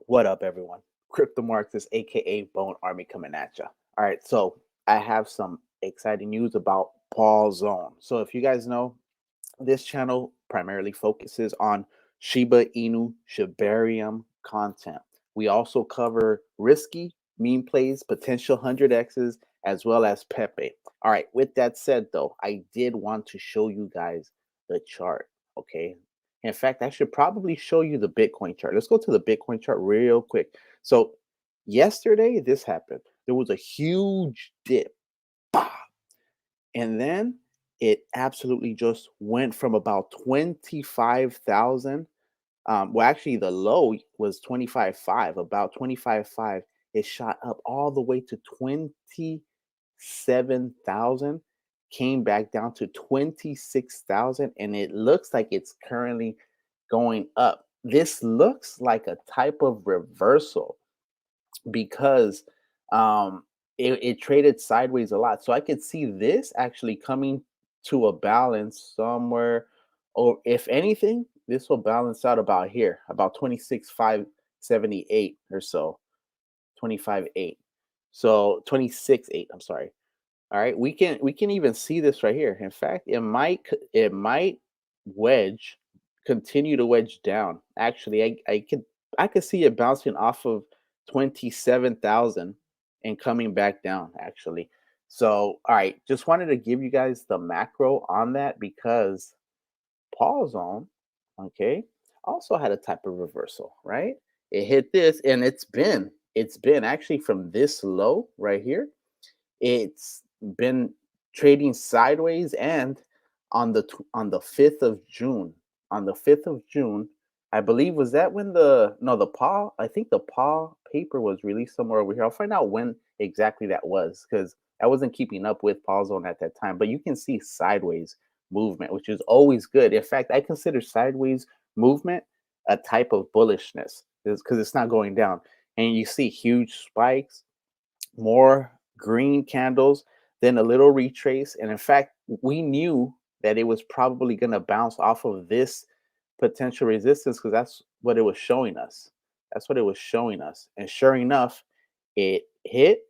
What up, everyone? Crypto Marxist, aka Bone Army, coming at you. All right, so I have some exciting news about Paul Zone. So, if you guys know, this channel primarily focuses on Shiba Inu Shibarium content. We also cover risky meme plays, potential 100x's, as well as Pepe. All right, with that said, though, I did want to show you guys the chart. Okay. In fact, I should probably show you the Bitcoin chart. Let's go to the Bitcoin chart real quick. So, yesterday, this happened. There was a huge dip. Bah! And then it absolutely just went from about 25,000. Well, actually, the low was 25.5, about 25.5. It shot up all the way to 27,000, came back down to 26,000, and it looks like it's currently going up. This looks like a type of reversal because it traded sideways a lot. So I could see this actually coming to a balance somewhere, or if anything, this will balance out about here, about 26,578 or so, 25.8. So 26.8, I'm sorry. All right, we can even see this right here. In fact, it might wedge, continue to wedge down. Actually, I could see it bouncing off of 27,000 and coming back down. Actually, so all right, just wanted to give you guys the macro on that because Paul Zone, okay, also had a type of reversal, right? It hit this, and it's been actually from this low right here, it's been trading sideways, and on the 5th of June, on the 5th of June, I believe, was that when the no the paw I think the paw paper was released somewhere over here. I'll find out when exactly that was because I wasn't keeping up with Paw Zone at that time. But you can see sideways movement, which is always good. In fact, I consider sideways movement a type of bullishness because it's not going down. And you see huge spikes, more green candles, then a little retrace. And in fact, we knew that it was probably going to bounce off of this potential resistance because that's what it was showing us. That's what it was showing us. And sure enough, it hit,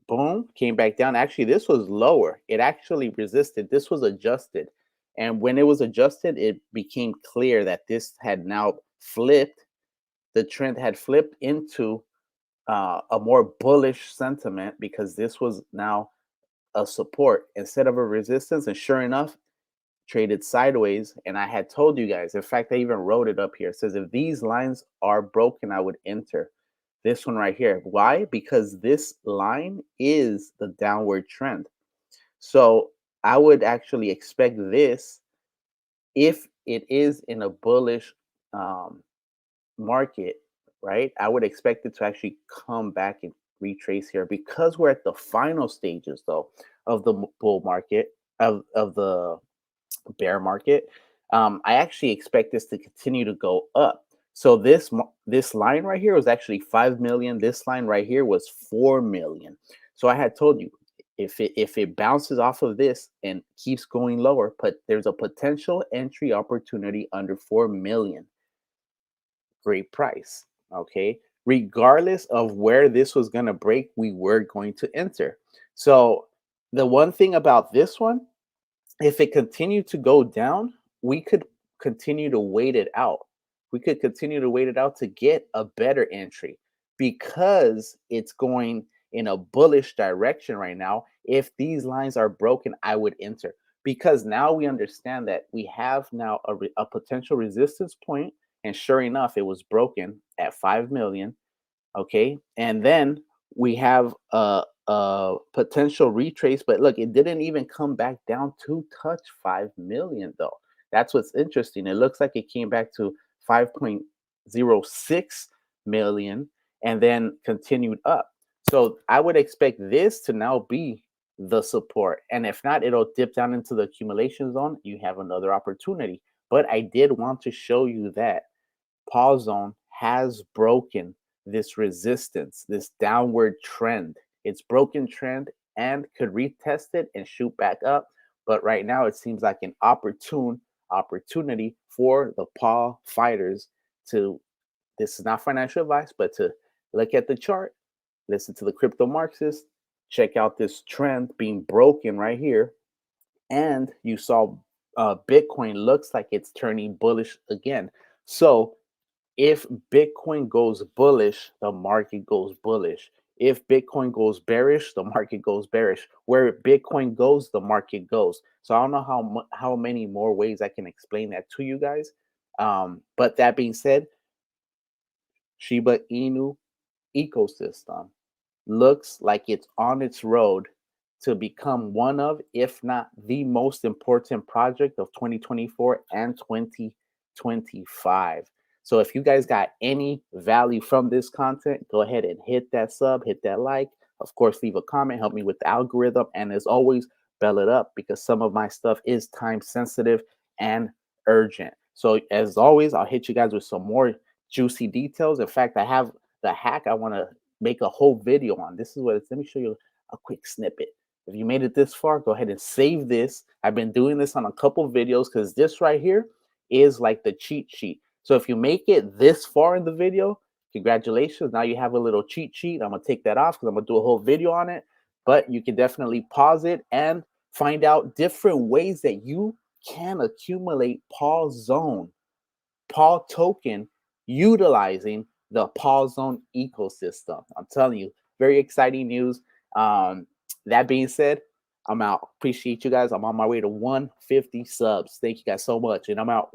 boom, came back down. Actually, this was lower. It actually resisted. This was adjusted. And when it was adjusted, it became clear that this had now flipped. The trend had flipped into a more bullish sentiment because this was now a support instead of a resistance. And sure enough, traded sideways. And I had told you guys, in fact, I even wrote it up here. It says if these lines are broken, I would enter this one right here. Why? Because this line is the downward trend. So I would actually expect this, if it is in a bullish um, market, right? I would expect it to actually come back and retrace here because we're at the final stages, though, of the bull market, of the bear market. I actually expect this to continue to go up. So this line right here was actually 5 million. This line right here was 4 million. So I had told you, if it bounces off of this and keeps going lower, but there's a potential entry opportunity under 4 million. Great price. Okay. Regardless of where this was going to break, we were going to enter. So the one thing about this one, if it continued to go down, we could continue to wait it out. We could continue to wait it out to get a better entry because it's going in a bullish direction right now. If these lines are broken, I would enter because now we understand that we have now a potential resistance point, and sure enough, it was broken at 5 million. Okay. And then we have a potential retrace, but look, it didn't even come back down to touch 5 million, though. That's what's interesting. It looks like it came back to 5.06 million and then continued up. So I would expect this to now be the support. And if not, it'll dip down into the accumulation zone. You have another opportunity. But I did want to show you that Paw Zone has broken this resistance, this downward trend. It's broken trend and could retest it and shoot back up. But right now, it seems like an opportunity for the paw fighters to This is not financial advice, but to look at the chart, listen to the crypto Marxists, check out this trend being broken right here. And you saw Bitcoin looks like it's turning bullish again. So if Bitcoin goes bullish, the market goes bullish. If Bitcoin goes bearish, the market goes bearish. Where Bitcoin goes, the market goes. So I don't know how many more ways I can explain that to you guys. But that being said, Shiba Inu ecosystem looks like it's on its road to become one of, if not the most important project of 2024 and 2025. So if you guys got any value from this content, go ahead and hit that sub, hit that like. Of course, leave a comment, help me with the algorithm. And as always, bell it up because some of my stuff is time sensitive and urgent. So as always, I'll hit you guys with some more juicy details. In fact, I have the hack I want to make a whole video on. This is what it's. Let me show you a quick snippet. If you made it this far, go ahead and save this. I've been doing this on a couple videos because this right here is like the cheat sheet. So if you make it this far in the video, congratulations. Now you have a little cheat sheet. I'm going to take that off because I'm going to do a whole video on it. But you can definitely pause it and find out different ways that you can accumulate Paw Zone, Paw token, utilizing the Paw Zone ecosystem. I'm telling you, very exciting news. That being said, I'm out. Appreciate you guys. I'm on my way to 150 subs. Thank you guys so much. And I'm out.